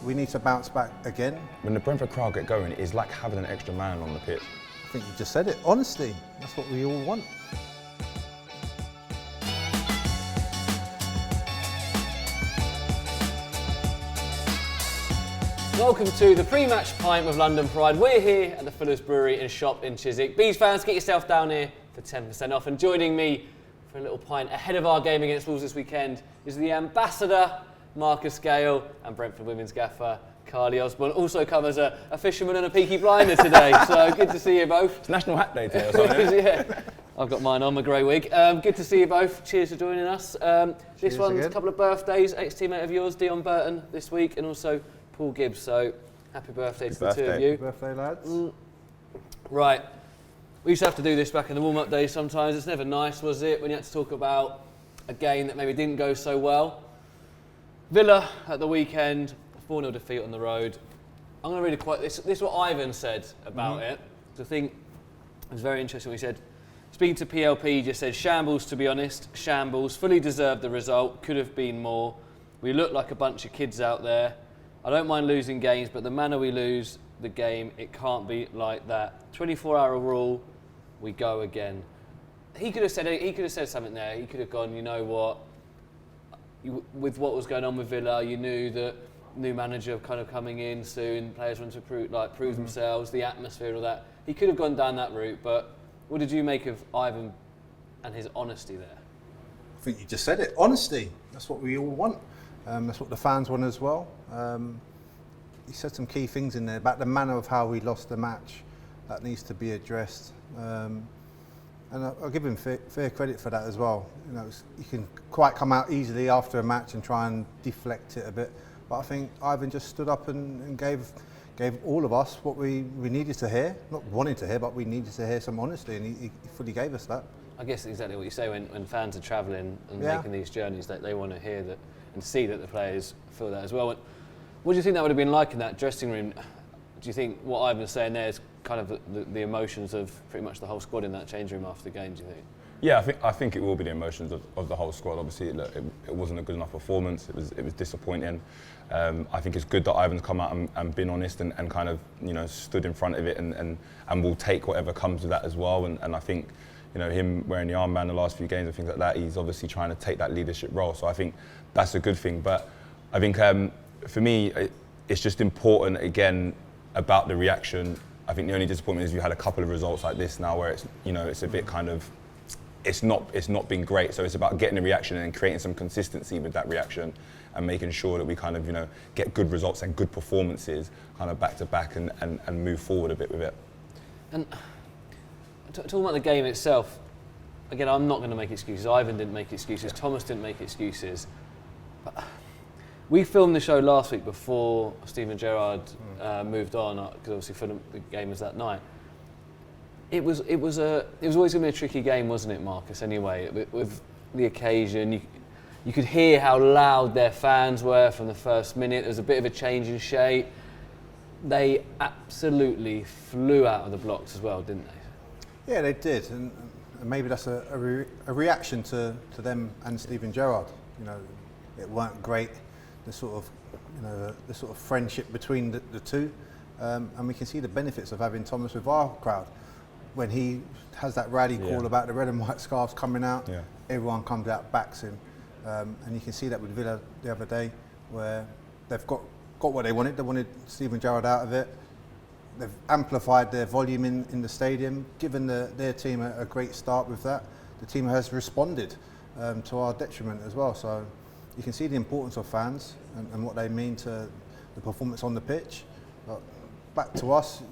we need to bounce back again. When the Brentford crowd get going, it's like having an extra man on the pitch. I think you just said it. Honesty. That's what we all want. Welcome to the pre-match pint with London Pride. We're here at the Fuller's Brewery and Shop in Chiswick. Bees fans, get yourself down here for 10% off. And joining me for a little pint ahead of our game against Wolves this weekend is the ambassador, Marcus Gale, and Brentford women's gaffer, Carly Osborne. Also covers a fisherman and a Peaky Blinder today, so good to see you both. It's National Hat Day today or something. Yeah. I've got mine on, my grey wig. Good to see you both. Cheers for joining us. This one's again. a couple of birthdays. Ex-teammate of yours, Dion Burton, this week, and also Paul Gibbs. So happy birthday to the two of you. Birthday, lads. Right. We used to have to do this back in the warm-up days sometimes. It's never nice, was it, when you had to talk about a game that maybe didn't go so well. Villa at the weekend, 4-0 defeat on the road. I'm going to read a quote. This is what Ivan said about it. I think it was very interesting what he said. Speaking to PLP, he just said, shambles, to be honest, shambles. Fully deserved the result, could have been more. We look like a bunch of kids out there. I don't mind losing games, but the manner we lose the game, it can't be like that. 24-hour rule, we go again. He could have said something there. He could have gone, you know what? With what was going on with Villa, you knew that new manager kind of coming in soon, players want to prove themselves, the atmosphere and all that. He could have gone down that route, but what did you make of Ivan and his honesty there? I think you just said it. Honesty. That's what we all want. That's what the fans want as well. He said some key things in there about the manner of how we lost the match. That needs to be addressed. And I'll give him fair credit for that as well. You know, you can quite come out easily after a match and try and deflect it a bit. But I think Ivan just stood up and gave all of us what we needed to hear. Not wanted to hear, but we needed to hear some honesty, and he fully gave us that. I guess exactly what you say when fans are travelling and making these journeys, that they want to hear that and see that the players feel that as well. What do you think that would have been like in that dressing room? Do you think what Ivan's saying there is kind of the emotions of pretty much the whole squad in that change room after the game, do you think? Yeah, I think it will be the emotions of the whole squad. Obviously, it wasn't a good enough performance. It was disappointing. I think it's good that Ivan's come out and been honest and kind of, you know, stood in front of it and will take whatever comes with that as well. And I think, you know, him wearing the armband the last few games and things like that, he's obviously trying to take that leadership role. So I think that's a good thing. But I think for me, it's just important again about the reaction. I think the only disappointment is you had a couple of results like this now where it's, you know, it's a bit kind of, it's not been great. So it's about getting the reaction and creating some consistency with that reaction and making sure that we kind of, you know, get good results and good performances kind of back to back and move forward a bit with it. And talking about the game itself, again, I'm not going to make excuses. Ivan didn't make excuses. Thomas didn't make excuses. But we filmed the show last week before Steven Gerrard moved on, because obviously the game was that night. It was always going to be a tricky game, wasn't it, Marcus? Anyway, with the occasion, you could hear how loud their fans were from the first minute. There was a bit of a change in shape. They absolutely flew out of the blocks as well, didn't they? Yeah, they did, and maybe that's a reaction to them and Steven Gerrard. You know, it weren't great. The sort of friendship between the two, and we can see the benefits of having Thomas with our crowd. When he has that rally call about the red and white scarves coming out, everyone comes out, backs him, and you can see that with Villa the other day, where they've got what they wanted. They wanted Steven Gerrard out of it. They've amplified their volume in the stadium, given their team a great start with that. The team has responded to our detriment as well. So you can see the importance of fans and what they mean to the performance on the pitch. But back to us,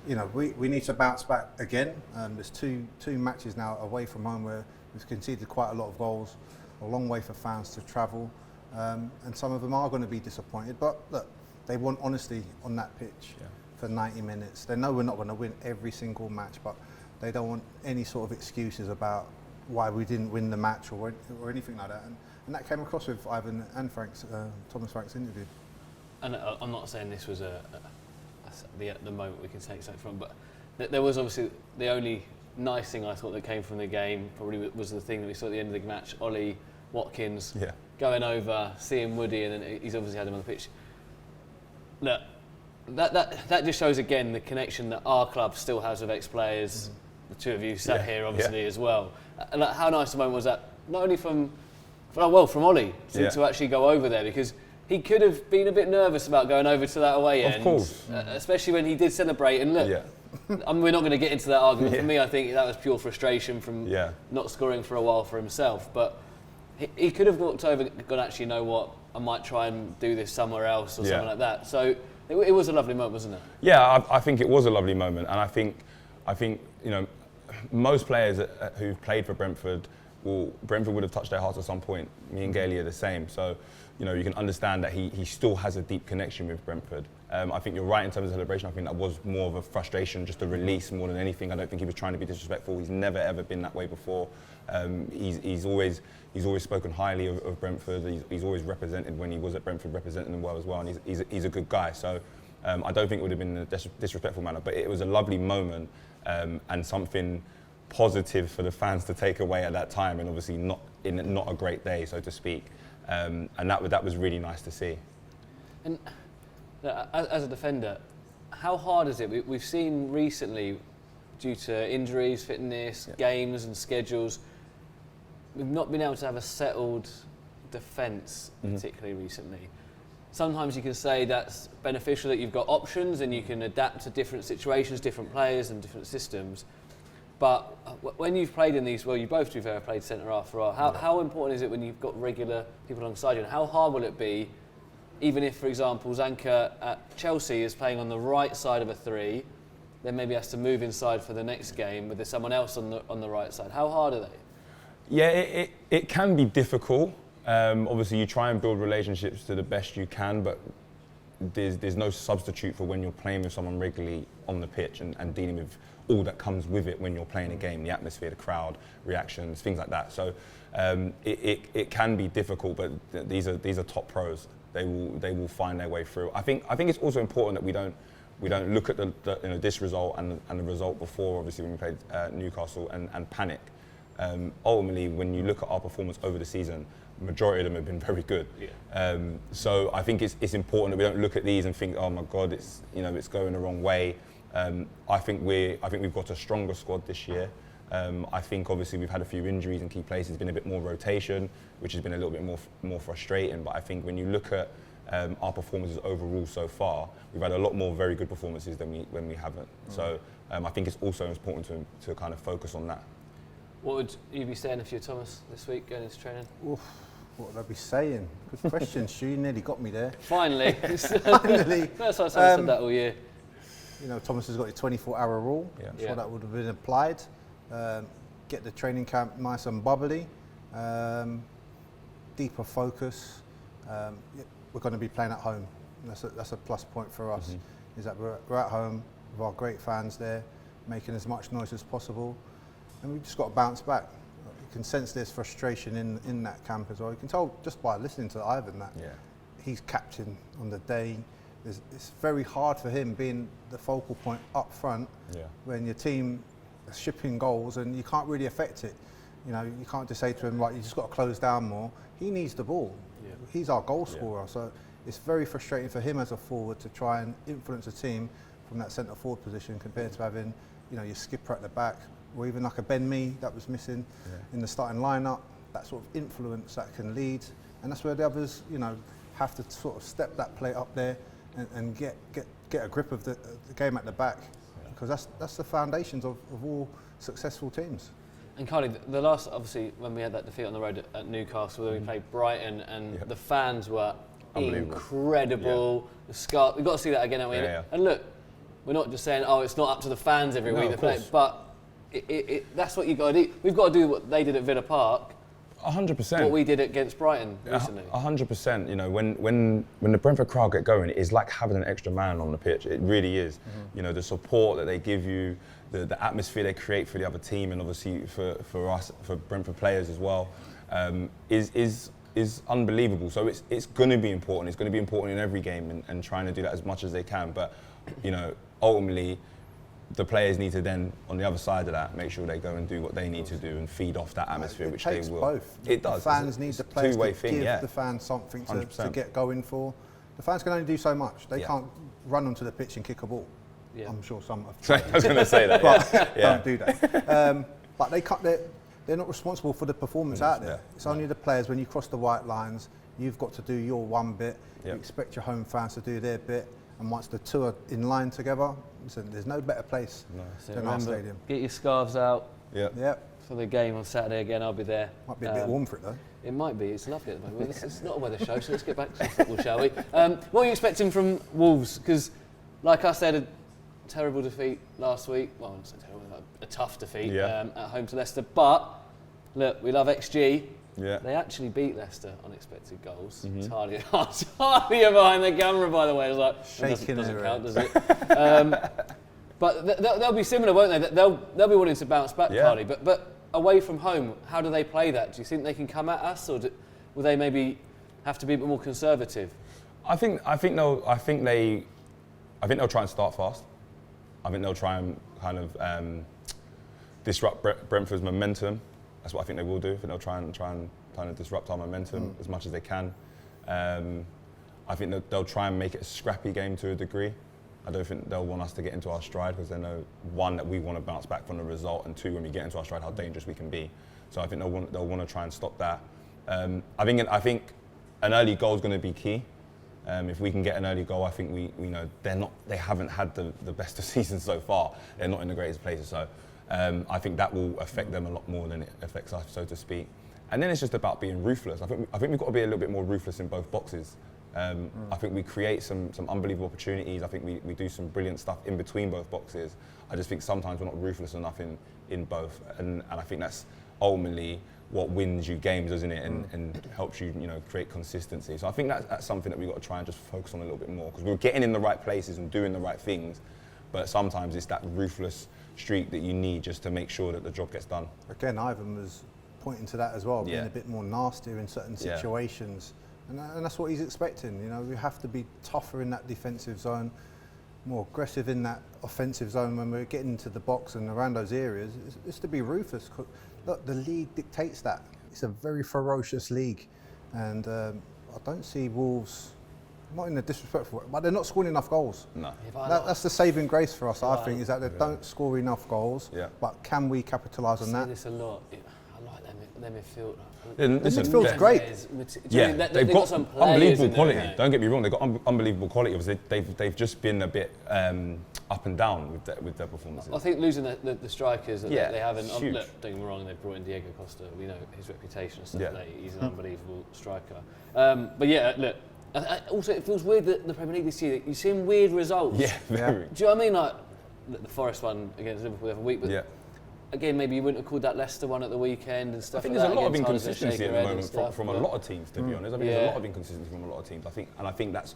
you know, we need to bounce back again. There's two matches now away from home where we've conceded quite a lot of goals, a long way for fans to travel, and some of them are going to be disappointed. But look, they want honesty on that pitch for 90 minutes. They know we're not going to win every single match, but they don't want any sort of excuses about why we didn't win the match or anything like that. And that came across with Ivan and Thomas Frank's interview. And I'm not saying this was the moment we can take something from, but there was obviously the only nice thing I thought that came from the game probably was the thing that we saw at the end of the match, Ollie Watkins going over, seeing Woody, and then he's obviously had him on the pitch. look, that just shows again the connection that our club still has with ex-players. The two of you sat here obviously as well. And like, how nice a moment was that? Not only from Ollie to actually go over there, because he could have been a bit nervous about going over to that away end. Of course. Especially when he did celebrate. And look, I mean, we're not going to get into that argument. For me, I think that was pure frustration from not scoring for a while for himself. But he could have walked over and gone, actually, you know what, I might try and do this somewhere else or something like that. So it was a lovely moment, wasn't it? Yeah, I think it was a lovely moment. And I think you know, most players who've played for Brentford would have touched their hearts at some point. Me and Gailey are the same. So, you know, you can understand that he still has a deep connection with Brentford. I think you're right in terms of celebration. I think that was more of a frustration, just a release more than anything. I don't think he was trying to be disrespectful. He's never ever been that way before. He's always spoken highly of Brentford. He's always represented when he was at Brentford, representing them well as well. And he's a good guy. So I don't think it would have been in a disrespectful manner. But it was a lovely moment and something positive for the fans to take away at that time, and obviously not a great day, so to speak. And that was really nice to see. And as a defender, how hard is it? We've seen recently, due to injuries, fitness, games and schedules, we've not been able to have a settled defence, particularly recently. Sometimes you can say that's beneficial, that you've got options and you can adapt to different situations, different players and different systems. But when you've played in these, well, you both, to be fair, have played centre-half for a while. How important is it when you've got regular people alongside you? And how hard will it be, even if, for example, Zanka at Chelsea is playing on the right side of a three, then maybe has to move inside for the next game with someone else on the right side? How hard are they? Yeah, it can be difficult. Obviously, you try and build relationships to the best you can, but there's no substitute for when you're playing with someone regularly on the pitch and dealing with all that comes with it when you're playing a game, the atmosphere, the crowd, reactions, things like that. So it can be difficult, but these are top pros. They will find their way through. I think it's also important that we don't look at this result and the result before, obviously, when we played Newcastle and panic. Ultimately, when you look at our performance over the season, the majority of them have been very good. So I think it's important that we don't look at these and think, oh my God, it's going the wrong way. I think we've got a stronger squad this year. I think obviously we've had a few injuries in key places. There's been a bit more rotation, which has been a little bit more frustrating. But I think when you look at our performances overall so far, we've had a lot more very good performances than when we haven't. So I think it's also important to kind of focus on that. What would you be saying if you're Thomas this week going into training? Oof, what would I be saying? Good question, Stu. You nearly got me there. Finally. Finally. First time someone said that all year. You know, Thomas has got his 24-hour rule. I'm sure that would have been applied. Get the training camp nice and bubbly. Deeper focus. We're going to be playing at home. That's a plus point for us. Is that we're at home with our great fans there, making as much noise as possible, and we've just got to bounce back. You can sense there's frustration in that camp as well. You can tell just by listening to Ivan that he's captain on the day. It's very hard for him being the focal point up front when your team is shipping goals and you can't really affect it. You know, you can't just say to him, right, you just got to close down more. He needs the ball. He's our goal scorer, so it's very frustrating for him as a forward to try and influence a team from that centre forward position compared to having, you know, your skipper at the back, or even like a Ben Mee that was missing in the starting lineup. That sort of influence that can lead, and that's where the others, you know, have to sort of step that plate up there and get a grip of the game at the back, because that's the foundations of all successful teams. And Carly, the last, obviously, when we had that defeat on the road at Newcastle, where we played Brighton, and the fans were incredible. The scar, we've got to see that again, haven't we? And look, we're not just saying, oh, it's not up to the fans every week they play, but that's what you've got to do. We've got to do what they did at Villa Park. 100%. What we did against Brighton recently. 100%. You know, when the Brentford crowd get going, it's like having an extra man on the pitch. It really is. You know, the support that they give you, the atmosphere they create for the other team, and obviously for us, for Brentford players as well, is unbelievable. So it's going to be important. It's going to be important in every game, and trying to do that as much as they can. But you know, ultimately, the players need to then, on the other side of that, make sure they go and do what they need to do and feed off that atmosphere, which they will. Both. It does. The fans need the players to thing, give the fans something to get going for. The fans can only do so much. They Yeah. can't run onto the pitch and kick a ball. Yeah. I'm sure some have I was going to say that. but Yeah. don't do that. But they can't. They're not responsible for the performance out there. Yeah. It's only the players. When you cross the white lines, you've got to do your one bit. Yeah. You expect your home fans to do their bit, and once the two are in line together, listen, there's no better place So than our remember, stadium. get your scarves out Yeah. Yeah, for the game on Saturday again. I'll be there. might be a bit warm for it though. It might be. It's lovely at the moment. It's not a weather show, so let's get back to football, shall we? What are you expecting from Wolves? Because, like I said, a terrible defeat last week. Well, not so terrible, but a tough defeat Yeah. at home to Leicester. But look, we love XG. Yeah. They actually beat Leicester on expected goals. Mm-hmm. It's hardly behind the camera, by the way. I was like, Shaking doesn't her count, head. does it? But they'll be similar, won't they? They'll be wanting to bounce back, Yeah. Carly. But away from home, how do they play that? Do you think they can come at us, or will they maybe have to be a bit more conservative? I think they'll try and start fast. I think they'll try and kind of disrupt Brentford's momentum. That's what I think they will do. I think they'll try and kind of disrupt our momentum as much as they can. I think they'll try and make it a scrappy game to a degree. I don't think they'll want us to get into our stride because they know, one, that we want to bounce back from the result, and two, when we get into our stride, how dangerous we can be. So I think they'll want to try and stop that. I think an early goal is going to be key. If we can get an early goal, I think they haven't had the best of seasons so far. They're not in the greatest places, so I think that will affect them a lot more than it affects us, so to speak. And then it's just about being ruthless. I think we've got to be a little bit more ruthless in both boxes. I think we create some unbelievable opportunities. I think we do some brilliant stuff in between both boxes. I just think sometimes we're not ruthless enough in both, and I think that's ultimately what wins you games, doesn't it, and helps you create consistency. So I think that's something that we've got to try and just focus on a little bit more, because we're getting in the right places and doing the right things, but sometimes it's that ruthless streak that you need just to make sure that the job gets done. Again, Ivan was pointing to that as well, being Yeah. a bit more nastier in certain Yeah. situations. And that's what he's expecting. We have to be tougher in that defensive zone, more aggressive in that offensive zone when we're getting into the box and around those areas. It's to be ruthless. Look, the league dictates that. It's a very ferocious league, and I don't see Wolves, not in a disrespectful way, but they're not scoring enough goals. No. That's the saving grace for us, I Right. think, is that they don't score enough goals. Yeah. But can we capitalise I on see that? this a lot. I like them midfield. Listen, midfield's they're- great. Yeah, they've got some players unbelievable in there, quality. haven't they? Don't get me wrong, they've got unbelievable quality. Obviously, they've just been a bit up and down with their performances. I think losing the strikers that yeah, they haven't. it's huge. Look, don't get me wrong, they've brought in Diego Costa. We know his reputation and stuff. Yeah. Like he's an unbelievable striker. But yeah, look. Also, it feels weird that the Premier League this year, you're seeing weird results. Yeah, very. Do you know what I mean? Like the Forest one against Liverpool the other week, but Yeah. again, maybe you wouldn't have called that Leicester one at the weekend and I stuff think like there's that. a lot of Again, Tyler's gonna inconsistency shake at her the head and moment stuff, from a but- lot of teams, to be honest. I mean, Yeah. there's a lot of inconsistency from a lot of teams. I think that's,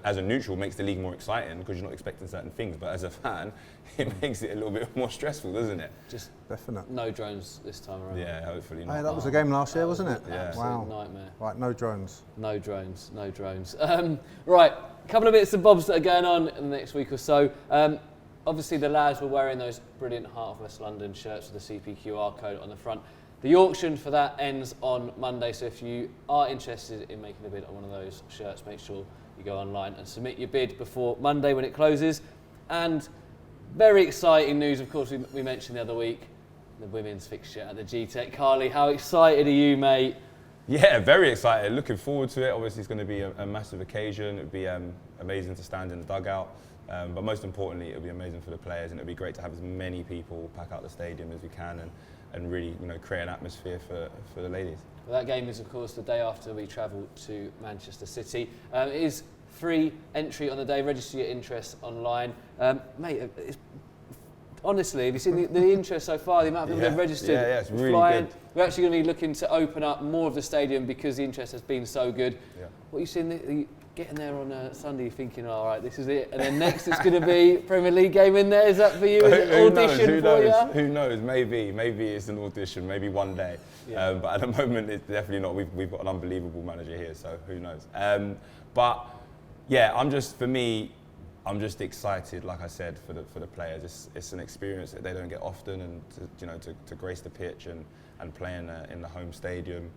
as a neutral, makes the league more exciting because you're not expecting certain things. But as a fan, it makes it a little bit more stressful, doesn't it? Just Definitely. no drones this time around. Yeah, hopefully Hey, not. that was the game last year, That was wasn't it? an Yeah. absolute Wow. nightmare. Right, no drones. No drones, no drones. Right, a couple of bits and bobs that are going on in the next week or so. Obviously, the lads were wearing those brilliant Heart of West London shirts with the CPQR code on the front. The auction for that ends on Monday, so if you are interested in making a bid on one of those shirts, make sure you go online and submit your bid before Monday when it closes. And very exciting news, of course, we mentioned the other week, the women's fixture at the G-Tech. Carly, how excited are you, mate? Yeah, very excited. Looking forward to it. Obviously, it's going to be a massive occasion. It would be amazing to stand in the dugout. But most importantly, it'll be amazing for the players, and it'll be great to have as many people pack out the stadium as we can and really create an atmosphere for the ladies. Well, that game is, of course, the day after we travel to Manchester City. It is free entry on the day. Register your interest online. Mate, honestly, have you seen the interest so far? The amount of people that have registered? Yeah, it's really flying. good. We're actually going to be looking to open up more of the stadium because the interest has been so good. Yeah. What are you seeing? Getting there on a Sunday, you're thinking, all right, this is it. And then next it's going to be Premier League game in there. Is that for you? Is it Who audition for you? Who knows? Maybe it's an audition. Maybe one day. Yeah. But at the moment, it's definitely not. We've got an unbelievable manager here, so who knows? But yeah, I'm just excited. Like I said, for the players, it's an experience that they don't get often, and to grace the pitch and play in the home stadium.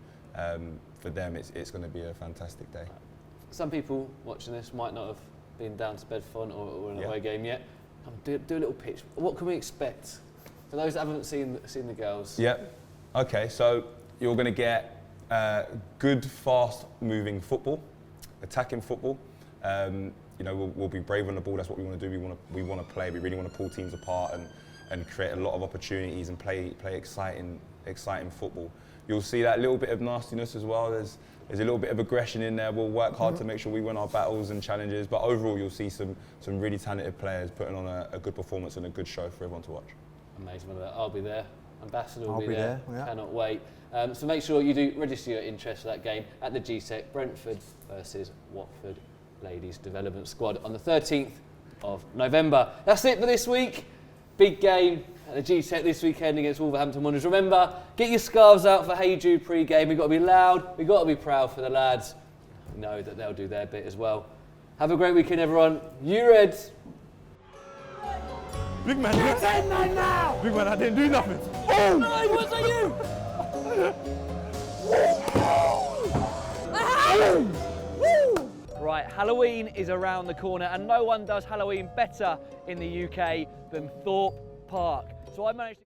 For them, it's going to be a fantastic day. some people watching this might not have been down to Bedfont or an Yeah. away game yet. Do a little pitch. What can we expect for those that haven't seen the girls? Yeah. Okay, so you're going to get good, fast-moving football, attacking football. You know, we'll be brave on the ball. That's what we want to do. We want to play. We really want to pull teams apart and create a lot of opportunities and play exciting football. You'll see that little bit of nastiness as well. There's a little bit of aggression in there. We'll work hard to make sure we win our battles and challenges. But overall, you'll see some really talented players putting on a good performance and a good show for everyone to watch. Amazing. Well, I'll be there. Ambassador will I'll be be there. there, yeah. Cannot wait. So make sure you do register your interest for that game at the GSEC, Brentford versus Watford Ladies Development Squad on the 13th of November. That's it for this week. Big game at the GSEC this weekend against Wolverhampton Wanderers. Remember, get your scarves out for Hey Jude pre-game. We've got to be loud. We've got to be proud for the lads. We know that they'll do their bit as well. Have a great weekend, everyone. You Reds. Big man, Big man, I didn't do nothing. Oh! No, was that you? Right, Halloween is around the corner and no one does Halloween better in the UK than Thorpe Park. So I managed to